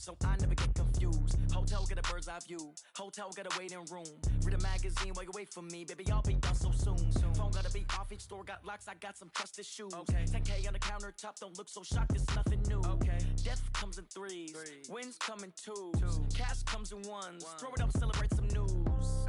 so I never get confused. Hotel get a bird's eye view, hotel got a waiting room. Read a magazine while you wait for me, baby, I'll be done so soon. Phone gotta be off, each store got locks, I got some trusted shoes. 10K on the countertop, don't look so shocked, it's nothing new. Death comes in threes, wins come in twos, cash comes in ones. Throw it up, celebrate some news.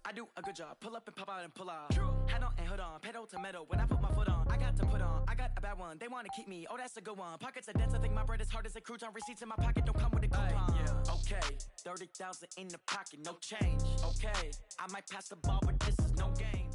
I do a good job, pull up and pop out and pull out. Head on and hood on, pedal to metal. When I put my foot on, I got to put on. I got a bad one, they wanna keep me, oh that's a good one. Pockets are dense, I think my bread is hard as a crouton. Receipts in my pocket don't come with a coupon. Okay, 30,000 in the pocket, no change. Okay, I might pass the ball, but this is no game.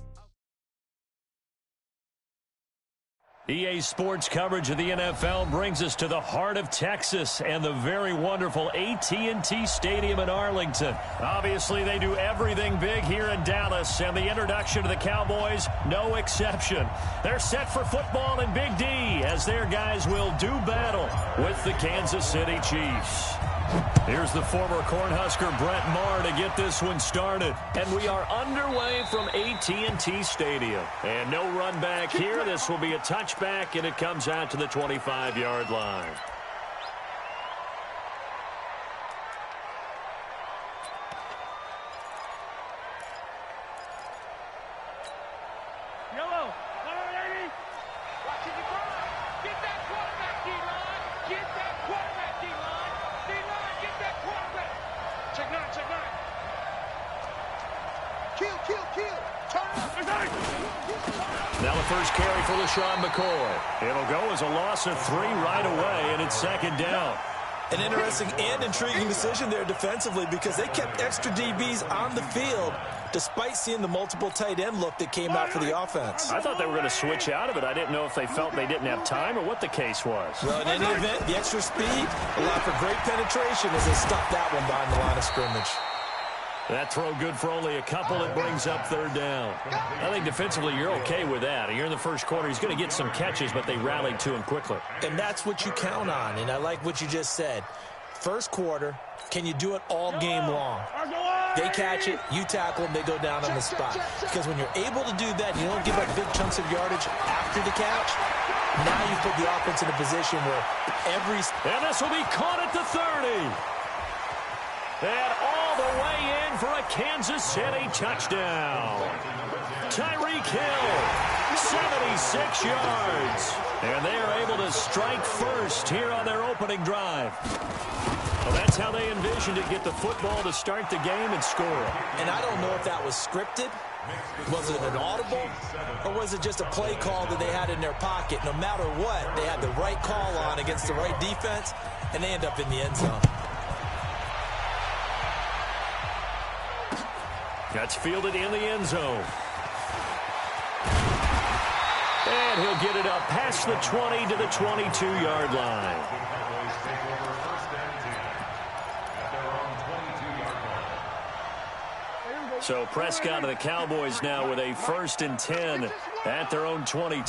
EA Sports coverage of the NFL brings us to the heart of Texas and the very wonderful AT&T Stadium in Arlington. Obviously, they do everything big here in Dallas, and the introduction to the Cowboys, no exception. They're set for football in Big D as their guys will do battle with the Kansas City Chiefs. Here's the former Cornhusker Brett Maher to get this one started. And we are underway from AT&T Stadium. And no run back here. This will be a touchback, and it comes out to the 25-yard line. Yellow. All right, lady. Watching the front. Get that quarterback, D-line. Get that quarterback, D-line. D-line, get that quarterback. Check nine, check nine. Kill, kill, kill. Turn up. Now the first carry for LaShawn McCoy. It'll go as a loss of 3 right away, and it's second down. An interesting and intriguing decision there defensively because they kept extra DBs on the field despite seeing the multiple tight end look that came out for the offense. I thought they were going to switch out of it. I didn't know if they felt they didn't have time or what the case was. Well, in any event, the extra speed allowed for great penetration as they stopped that one behind the line of scrimmage. That throw good for only a couple. It brings up third down. I think defensively you're okay with that. You're in the first quarter. He's going to get some catches, but they rallied to him quickly. And that's what you count on, and I like what you just said. First quarter, can you do it all game long? They catch it, you tackle them, they go down on the spot. Because when you're able to do that, you don't give up big chunks of yardage after the catch. Now you put the offense in a position where every... And this will be caught at the 30. And all the way in for a Kansas City touchdown. Tyreek Hill, 76 yards. And they are able to strike first here on their opening drive. Well, that's how they envisioned it, get the football to start the game and score. And I don't know if that was scripted. Was it an audible? Or was it just a play call that they had in their pocket? No matter what, they had the right call on against the right defense, and they end up in the end zone. That's fielded in the end zone. And he'll get it up past the 20 to the 22-yard line. So Prescott and the Cowboys now with a 1st and 10 at their own 22.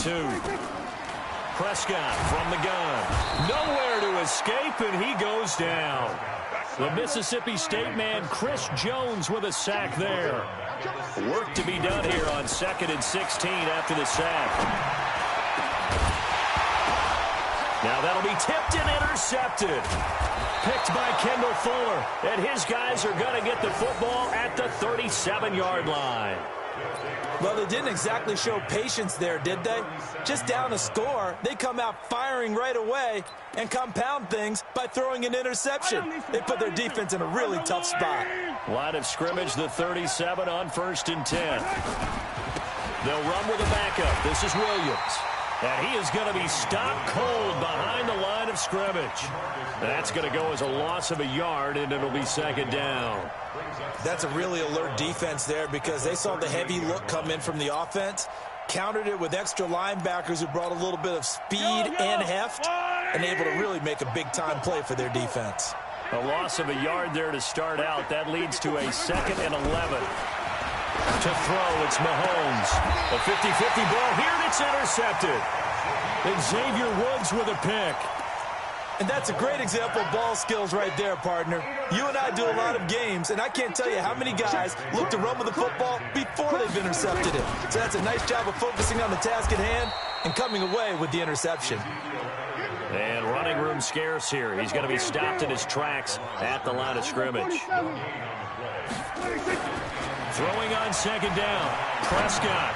Prescott from the gun. Nowhere to escape, and he goes down. The Mississippi State man, Chris Jones, with a sack there. Work to be done here on 2nd and 16 after the sack. Now that'll be tipped and intercepted. Picked by Kendall Fuller. And his guys are going to get the football at the 37-yard line. Well, they didn't exactly show patience there, did they? Just down a score, they come out firing right away and compound things by throwing an interception. They put their defense in a really tough spot. Line of scrimmage, the 37 on 1st and 10. They'll run with a backup. This is Williams. And he is going to be stopped cold behind the line of scrimmage. That's going to go as a loss of a yard, and it'll be 2nd down. That's a really alert defense there because they saw the heavy look come in from the offense, countered it with extra linebackers who brought a little bit of speed and heft, and able to really make a big-time play for their defense. A loss of a yard there to start out. That leads to a 2nd and 11. To throw, it's Mahomes. A 50-50 ball here, and it's intercepted. And Xavier Woods with a pick. And that's a great example of ball skills right there, partner. You and I do a lot of games, and I can't tell you how many guys look to run with the football before they've intercepted it. So that's a nice job of focusing on the task at hand and coming away with the interception. And running room scarce here. He's going to be stopped in his tracks at the line of scrimmage. Throwing on second down, Prescott.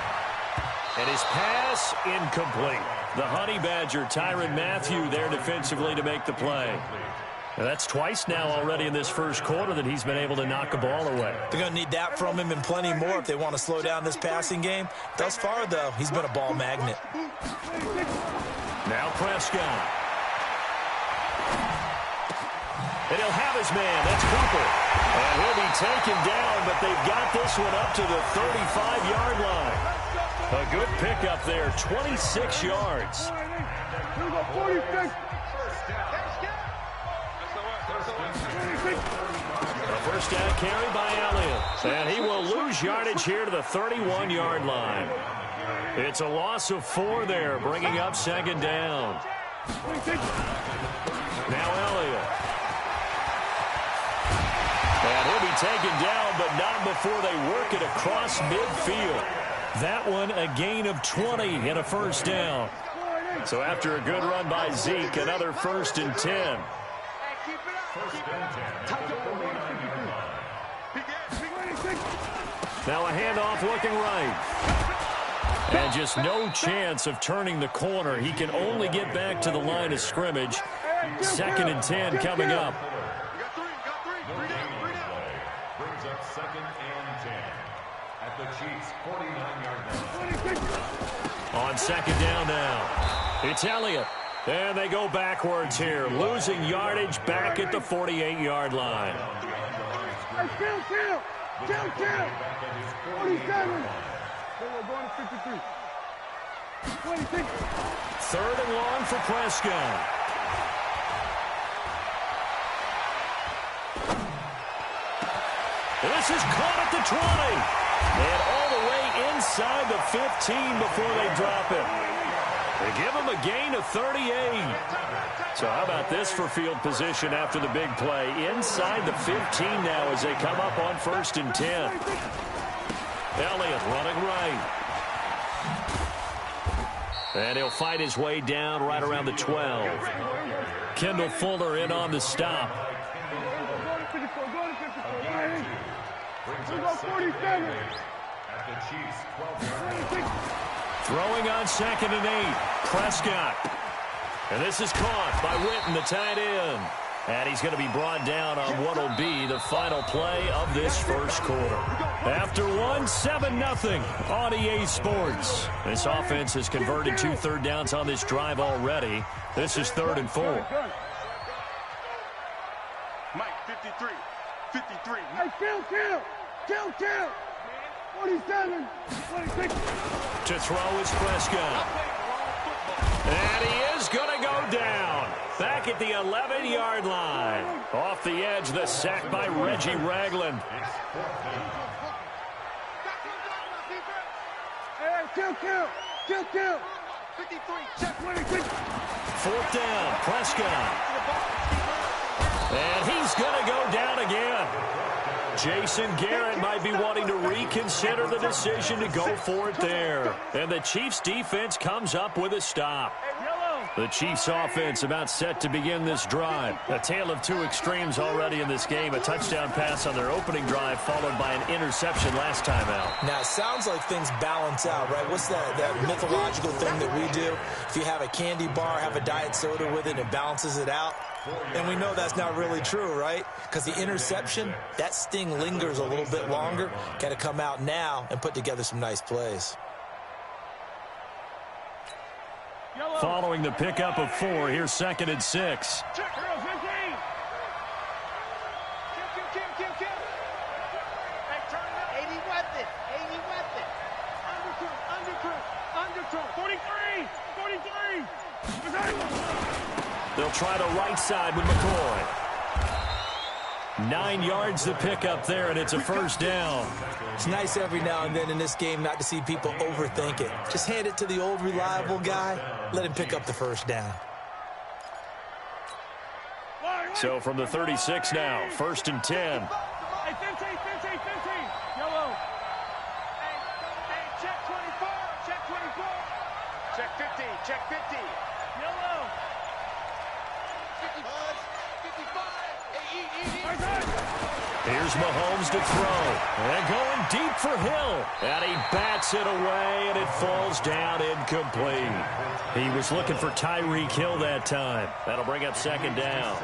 And his pass incomplete. The Honey Badger, Tyrann Mathieu, there defensively to make the play. Now, that's twice now already in this first quarter that he's been able to knock a ball away. They're going to need that from him and plenty more if they want to slow down this passing game. Thus far, though, he's been a ball magnet. Now Prescott. And he'll have his man. That's Cooper. And he'll be taken down, but they've got this one up to the 35-yard line. A good pickup there, 26 yards. A first down carry by Elliott. And he will lose yardage here to the 31-yard line. It's a loss of 4 there, bringing up second down. Now Elliott. And he'll be taken down, but not before they work it across midfield. That one a gain of 20 and a first down. So after a good run by Zeke, another 1st and 10. Now a handoff looking right. And just no chance of turning the corner. He can only get back to the line of scrimmage. 2nd and 10 coming up. Brings up 2nd and 10 at the Chiefs' 49-yard line. On second down now, it's Elliott. And they go backwards here, losing yardage back at the 48-yard line. Kill! 47. Then we're going to 53. 26. 3rd and long for Prescott. This is caught at the 20. And all the way inside the 15 before they drop it. They give him a gain of 38. So how about this for field position after the big play? Inside the 15 now as they come up on 1st and 10. Elliott running right. And he'll fight his way down right around the 12. Kendall Fuller in on the stop. Throwing on 2nd and 8. Prescott. And this is caught by Witten, the tight end. And he's going to be brought down on what will be the final play of this first quarter. After 7-0 on EA Sports. This offense has converted 2 third downs on this drive already. This is 3rd and 4. Mike, 53. 53. Hey, kill! 47. 26. To throw is Prescott. And he is going to go down. Back at the 11-yard line. Off the edge, the sack by Reggie Ragland. Hey, kill! 53. Check 26. 4th down, Prescott. And he's going to go down again. Jason Garrett might be wanting to reconsider the decision to go for it there. And the Chiefs defense comes up with a stop. The Chiefs offense about set to begin this drive. A tale of 2 extremes already in this game. A touchdown pass on their opening drive followed by an interception last time out. Now, it sounds like things balance out, right? What's that mythological thing that we do? If you have a candy bar, have a diet soda with it, it balances it out. And we know that's not really true, right? Because the interception, that sting lingers a little bit longer. Got to come out now and put together some nice plays. Following the pickup of 4, here's 2nd and 6. Check, girls, 15. Kill. Hey, turn it up. 80 weapon. Undercook. 43. They'll try the right side with McCoy. 9 yards to pick up there, and it's a first down. It's nice every now and then in this game not to see people overthink it. Just hand it to the old reliable guy. Let him pick up the first down. So from the 36 now, 1st and 10. Hey, 15. Yellow. Hey, check 24. Check 15. Yellow. Here's Mahomes to throw. And going deep for Hill. And he bats it away, and it falls down incomplete. He was looking for Tyreek Hill that time. That'll bring up second down.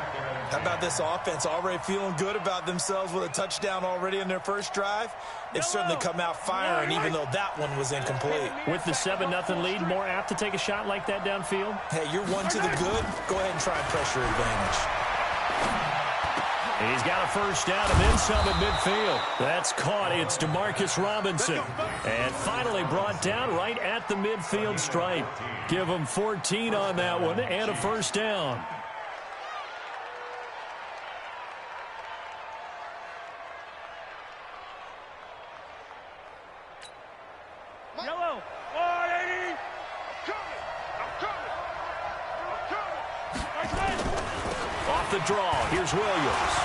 How about this offense already feeling good about themselves with a touchdown already in their first drive? They've certainly come out firing, even though that one was incomplete. With the 7-0 lead, more apt to take a shot like that downfield? Hey, you're one to the good. Go ahead and try and pressure advantage. He's got a first down and then some at midfield. That's caught. It's Demarcus Robinson. And finally brought down right at the midfield stripe. Give him 14 on that one and a first down. Yellow, 180. I'm coming. Off the draw, here's Williams.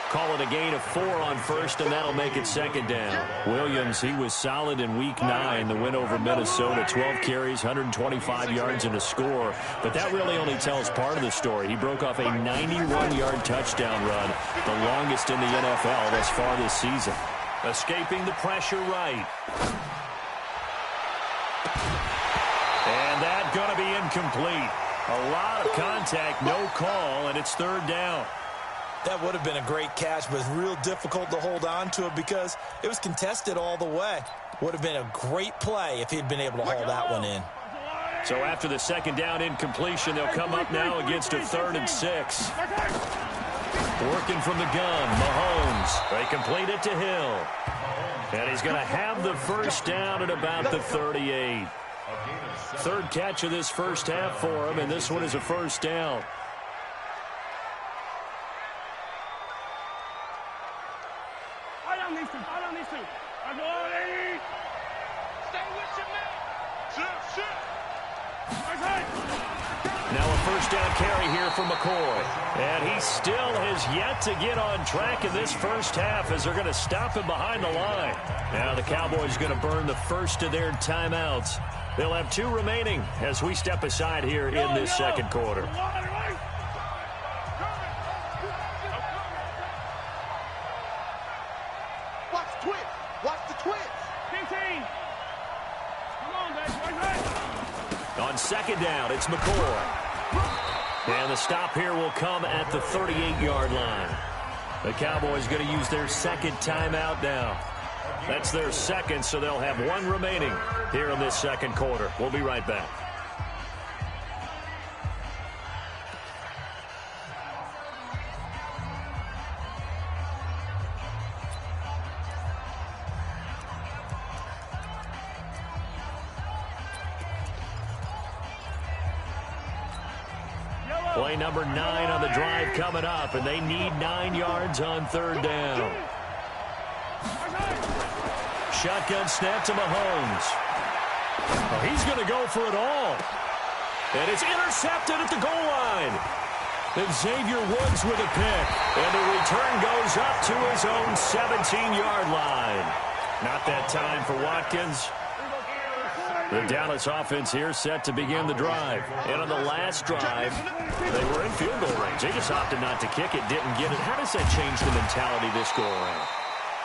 Call it a gain of 4 on first, and that'll make it second down. Williams, he was solid in Week 9, the win over Minnesota. 12 carries, 125 yards, and a score. But that really only tells part of the story. He broke off a 91-yard touchdown run, the longest in the NFL thus far this season. Escaping the pressure right. And that's going to be incomplete. A lot of contact, no call, and it's third down. That would have been a great catch, but it's real difficult to hold on to it because it was contested all the way. Would have been a great play if he'd been able to haul that one in. So after the second down incompletion, they'll come up now against a 3rd and 6. Working from the gun, Mahomes. They complete it to Hill. And he's going to have the first down at about the 38. Third catch of this first half for him, and this one is a first down. Now a first down carry here for McCoy. And he still has yet to get on track in this first half as they're going to stop him behind the line. Now the Cowboys are going to burn the first of their timeouts. They'll have 2 remaining as we step aside here in this second quarter. Watch the twist. Watch the twist. 15. Come on, guys. On second down, it's McCoy. And the stop here will come at the 38-yard line. The Cowboys going to use their second timeout now. That's their second, so they'll have 1 remaining here in this second quarter. We'll be right back. Play number 9 on the drive coming up, and they need 9 yards on third down. Shotgun snap to Mahomes. Oh, he's going to go for it all. And it's intercepted at the goal line. Then Xavier Woods with a pick. And the return goes up to his own 17-yard line. Not that time for Watkins. The Dallas offense here set to begin the drive. And on the last drive, they were in field goal range. They just opted not to kick it, didn't get it. How does that change the mentality this go around?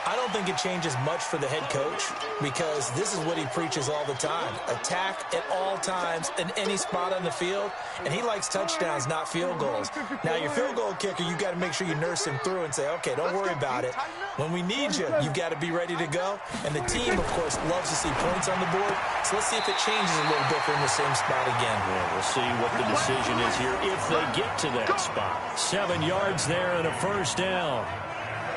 I don't think it changes much for the head coach because this is what he preaches all the time. Attack at all times in any spot on the field, and he likes touchdowns, not field goals. Now, your field goal kicker, you got to make sure you nurse him through and say, okay, don't worry about it. When we need you, you've got to be ready to go. And the team, of course, loves to see points on the board. So let's see if it changes a little bit in the same spot again. Yeah, we'll see what the decision is here if they get to that spot. 7 yards there and a first down.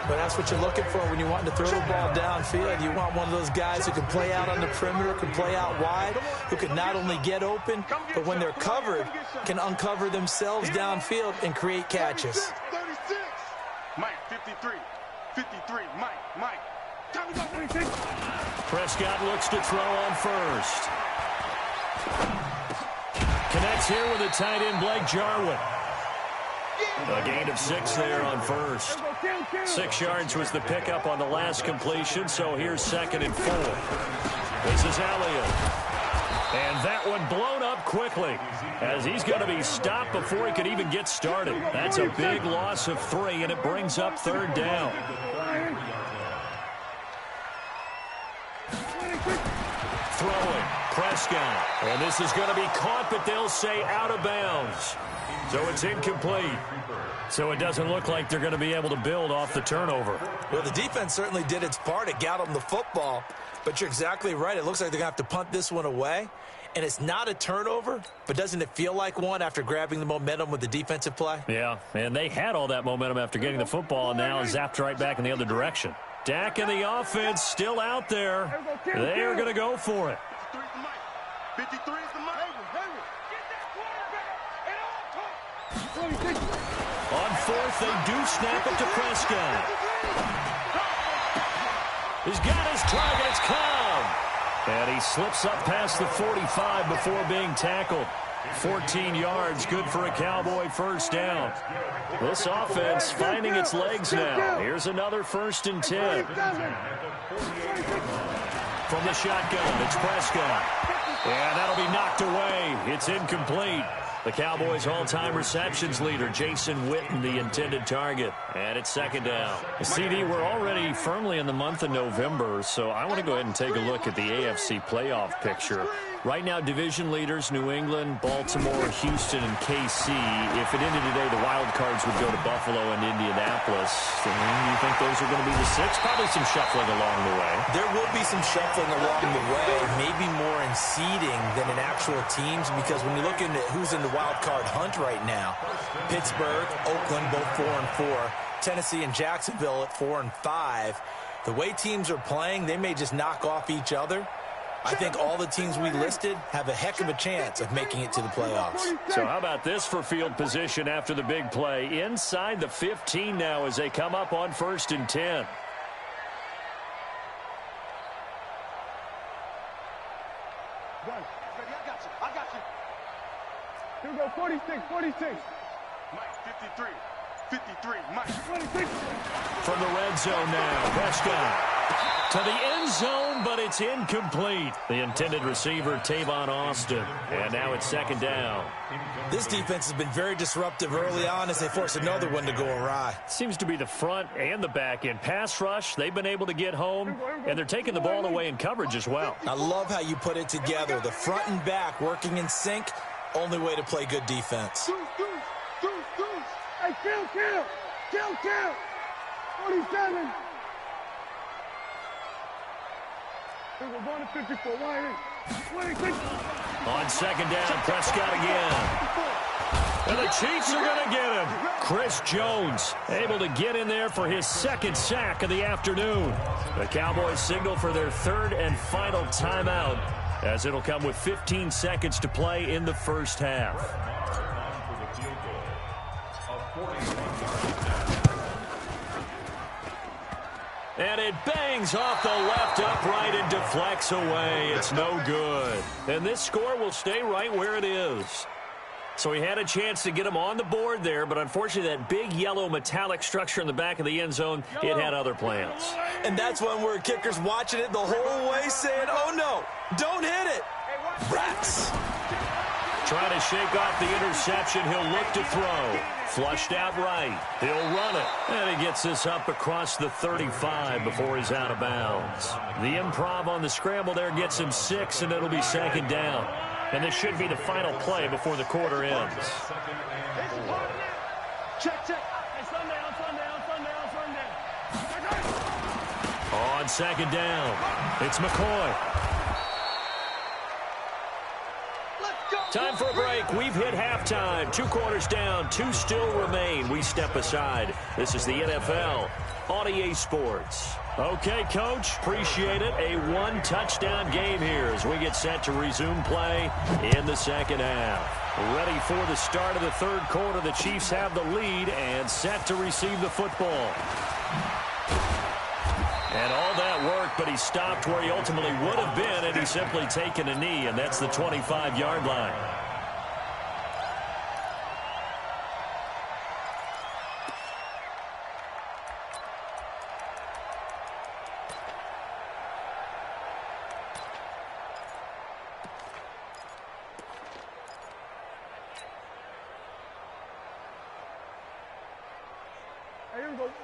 But that's what you're looking for when you're wanting to throw the ball downfield. You want one of those guys who can play out on the perimeter, can play out wide, who can not only get open, but when they're covered, can uncover themselves downfield and create catches. 36. Mike, 53. 53. Mike. Time to go, 26. Prescott looks to throw on first. Connects here with a tight end, Blake Jarwin. A gain of 6 there on first. 6 yards was the pickup on the last completion, so here's 2nd and 4. This is Elliott. And that one blown up quickly as he's going to be stopped before he could even get started. That's a big loss of 3, and it brings up 3rd down. Throwing, Prescott. And this is going to be caught, but they'll say out of bounds. So it's incomplete. So it doesn't look like they're going to be able to build off the turnover. Well, the defense certainly did its part. It got them the football. But you're exactly right. It looks like they're going to have to punt this one away. And it's not a turnover, but doesn't it feel like one after grabbing the momentum with the defensive play? Yeah, and they had all that momentum after getting the football, and now zapped right back in the other direction. Dak and the offense still out there. They are going to go for it. 53 is the money. Get that quarterback. On 4th, they do snap it to Prescott. He's got his target. It's Cobb. And he slips up past the 45 before being tackled. 14 yards, good for a Cowboy 1st down. This offense finding its legs now. Here's another 1st and 10. From the shotgun, it's Prescott. And that'll be knocked away. It's incomplete. The Cowboys' all-time receptions leader, Jason Witten, the intended target. And it's 2nd down. CD, we're already firmly in the month of November, so I want to go ahead and take a look at the AFC playoff picture. Right now, division leaders, New England, Baltimore, Houston, and KC. If it ended today, the wild cards would go to Buffalo and Indianapolis. Do you think those are going to be the 6? Probably some shuffling along the way. There will be some shuffling along the way, maybe more in seeding than in actual teams, because when you look at who's in the wild card hunt right now, Pittsburgh, Oakland, both 4-4, Tennessee and Jacksonville at 4-5. The way teams are playing, they may just knock off each other. I think all the teams we listed have a heck of a chance of making it to the playoffs. So how about this for field position after the big play? Inside the 15 now as they come up on 1st and 10. I got you. Here we go, 46. Mike, 53, Mike. 26. From the red zone now, Prescott to the end zone, but it's incomplete. The intended receiver, Tavon Austin. And now it's 2nd down. This defense has been very disruptive early on as they force another one to go awry. Seems to be the front and the back end. Pass rush, they've been able to get home, and they're taking the ball away in coverage as well. I love how you put it together. The front and back working in sync, only way to play good defense. Hey, kill. 47. We're going to 54. 26. On 2nd down, Prescott again. And the Chiefs are going to get him. Chris Jones able to get in there for his 2nd sack of the afternoon. The Cowboys signal for their 3rd and final timeout, as it'll come with 15 seconds to play in the 1st half. And it bangs off the left upright and deflects away. It's no good. And this score will stay right where it is. So he had a chance to get him on the board there, but unfortunately that big yellow metallic structure in the back of the end zone, it had other plans. And that's one where kicker's watching it the whole way saying, oh no, don't hit it. Rats. Trying to shake off the interception. He'll look to throw. Flushed out right. He'll run it. And he gets this up across the 35 before he's out of bounds. The improv on the scramble there gets him 6, and it'll be 2nd down. And this should be the final play before the quarter ends. Check. On 2nd down, it's McCoy. Time for a break. We've hit halftime. 2 quarters down. 2 still remain. We step aside. This is the NFL on EA Sports. Okay, Coach. Appreciate it. A 1-touchdown game here as we get set to resume play in the 2nd half. Ready for the start of the 3rd quarter. The Chiefs have the lead and set to receive the football. And all that worked, but he stopped where he ultimately would have been, and he's simply taken a knee, and that's the 25-yard line.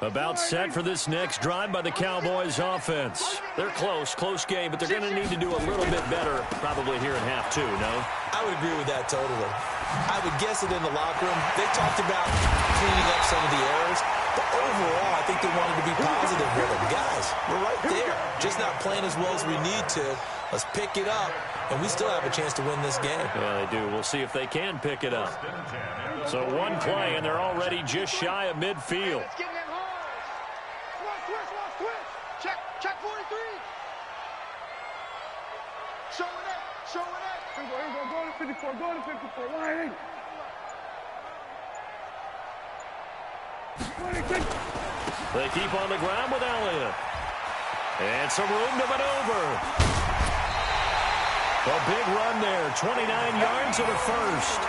About set for this next drive by the Cowboys offense. They're close game, but they're going to need to do a little bit better probably here in half two, no? I would agree with that totally. I would guess it in the locker room. They talked about cleaning up some of the errors, but overall, I think they wanted to be positive with them. Guys, we're right there, just not playing as well as we need to. Let's pick it up, and we still have a chance to win this game. Yeah, they do. We'll see if they can pick it up. So one play, and they're already just shy of midfield. It's getting in hard. Switch. Check 43. Show it up. Here we go. Go to 54. Line in. They keep on the ground with Elliott. And some room to maneuver. A big run there, 29 yards and a first.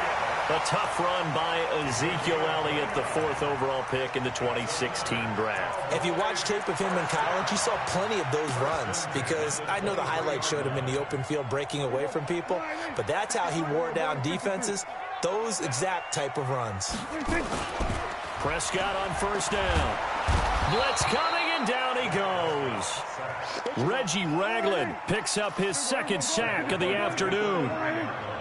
A tough run by Ezekiel Elliott, the 4th overall pick in the 2016 draft. If you watch tape of him in college, you saw plenty of those runs because I know the highlights showed him in the open field breaking away from people, but that's how he wore down defenses, those exact type of runs. Prescott on first down. Blitz coming, and down he goes. Reggie Ragland picks up his 2nd sack of the afternoon.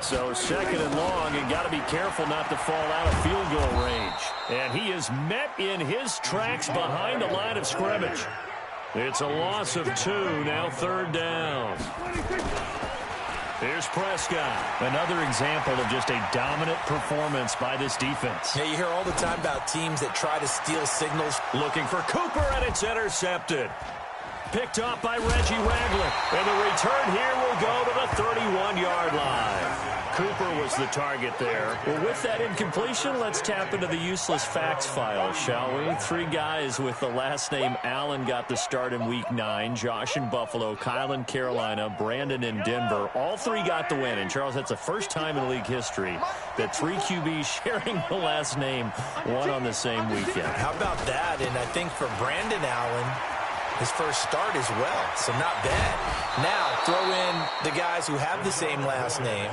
So 2nd and long, and got to be careful not to fall out of field goal range. And he is met in his tracks behind the line of scrimmage. It's a loss of 2, now 3rd down. Here's Prescott. Another example of just a dominant performance by this defense. Yeah, you hear all the time about teams that try to steal signals. Looking for Cooper, and it's intercepted. Picked off by Reggie Ragland. And the return here will go to the 31-yard line. Cooper was the target there. Well, with that incompletion, let's tap into the useless facts file, shall we? 3 guys with the last name Allen got the start in Week 9. Josh in Buffalo, Kyle in Carolina, Brandon in Denver. All 3 got the win. And, Charles, that's the first time in league history that 3 QBs sharing the last name won on the same weekend. How about that? And I think for Brandon Allen, his first start as well, so not bad. Now, throw in the guys who have the same last name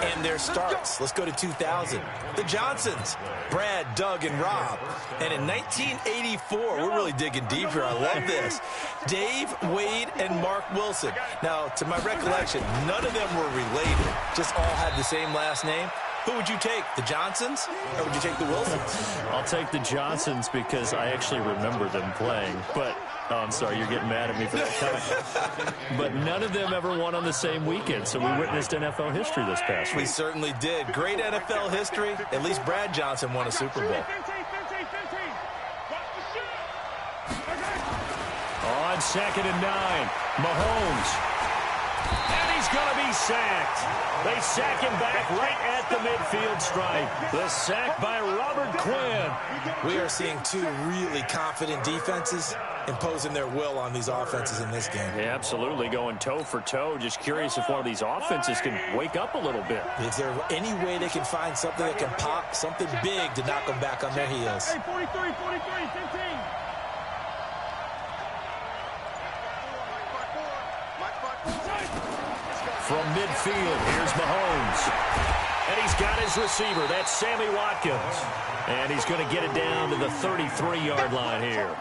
and their starts. Let's go to 2000. The Johnsons, Brad, Doug, and Rob. And in 1984, we're really digging deep here. I love this. Dave, Wade, and Mark Wilson. Now, to my recollection, none of them were related. Just all had the same last name. Who would you take, the Johnsons, or would you take the Wilsons? I'll take the Johnsons because I actually remember them playing. But, oh, I'm sorry, you're getting mad at me for that comment. But none of them ever won on the same weekend, so we witnessed NFL history this past week. We certainly did. Great NFL history. At least Brad Johnson won a Super Bowl. On 2nd and 9, Mahomes. And he's going to be sacked. They sack him back right at the midfield stripe. The sack by Robert Quinn. We are seeing 2 really confident defenses imposing their will on these offenses in this game. Yeah, absolutely, going toe for toe. Just curious if one of these offenses can wake up a little bit. Is there any way they can find something that can pop, something big to knock them back on their heels? Hey, 43, 15. From midfield, here's Mahomes. And he's got his receiver. That's Sammy Watkins. And he's going to get it down to the 33-yard line here.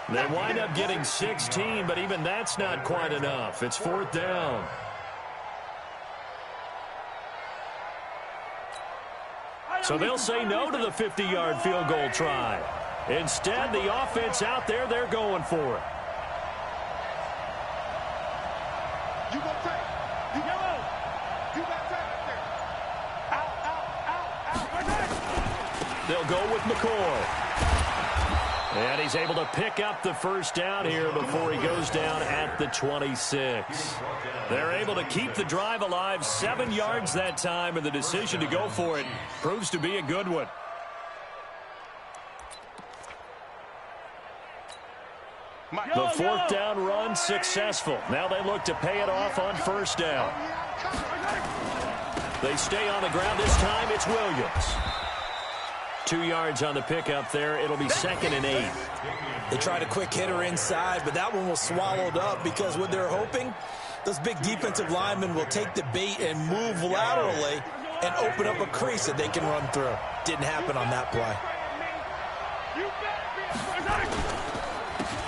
They wind up getting 16, but even that's not quite enough. It's 4th down. So they'll say no to the 50-yard field goal try. Instead, the offense out there, they're going for it. You gonna take? You yellow. You got take there. Out. They'll go with McCoy. And he's able to pick up the first down here before he goes down at the 26. They're able to keep the drive alive, 7 yards that time, and the decision to go for it proves to be a good one. The 4th down run successful. Now they look to pay it off on first down. They stay on the ground. This time it's Williams. 2 yards on the pickup there. It'll be 2nd and 8. They tried a quick hitter inside, but that one was swallowed up because what they're hoping, those big defensive linemen will take the bait and move laterally and open up a crease that they can run through. Didn't happen on that play.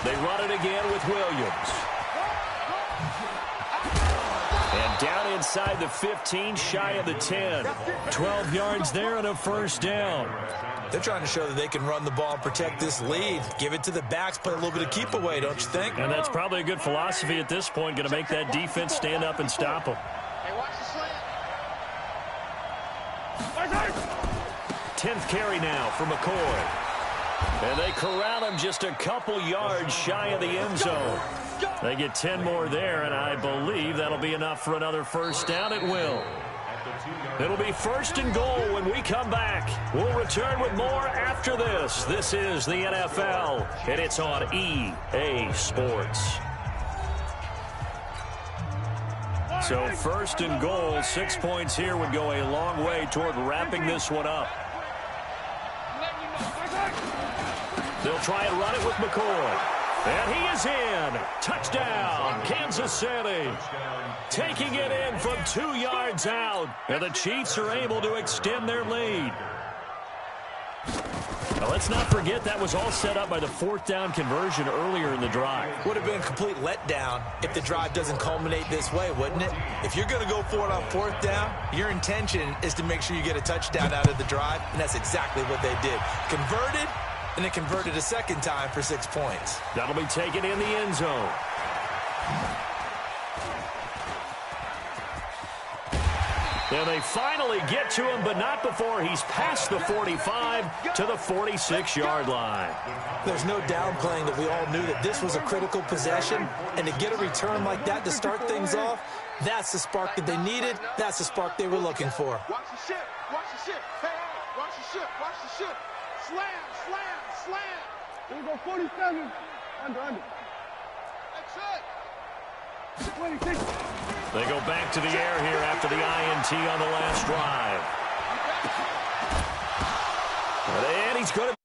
They run it again with Williams. And down inside the 15, shy of the 10. 12 yards there and a first down. They're trying to show that they can run the ball and protect this lead. Give it to the backs, play a little bit of keep away, don't you think? And that's probably a good philosophy at this point. Going to make that defense stand up and stop them. Hey, watch the slant. 10th carry now for McCoy. And they corral him just a couple yards shy of the end zone. They get 10 more there, and I believe that'll be enough for another first down. It will. It'll be 1st and goal when we come back. We'll return with more after this. This is the NFL, and it's on EA Sports. So 1st and goal, 6 points here would go a long way toward wrapping this one up. They'll try and run it with McCoy. And he is in. Touchdown, Kansas City. Taking it in from 2 yards out. And the Chiefs are able to extend their lead. Now, let's not forget that was all set up by the 4th down conversion earlier in the drive. Would have been a complete letdown if the drive doesn't culminate this way, wouldn't it? If you're going to go for it on 4th down, your intention is to make sure you get a touchdown out of the drive, and that's exactly what they did. Converted, and it converted a second time for 6 points. That'll be taken in the end zone. And they finally get to him, but not before he's past the 45 to the 46-yard line. There's no downplaying that we all knew that this was a critical possession, and to get a return like that to start things off, that's the spark that they needed. That's the spark they were looking for. Watch the ship. Watch the ship. Hey, hey, watch the ship. Watch the ship. Slam, slam, slam. Here we go, 47. Under. That's it. 26. They go back to the air here after the INT on the last drive. And he's going to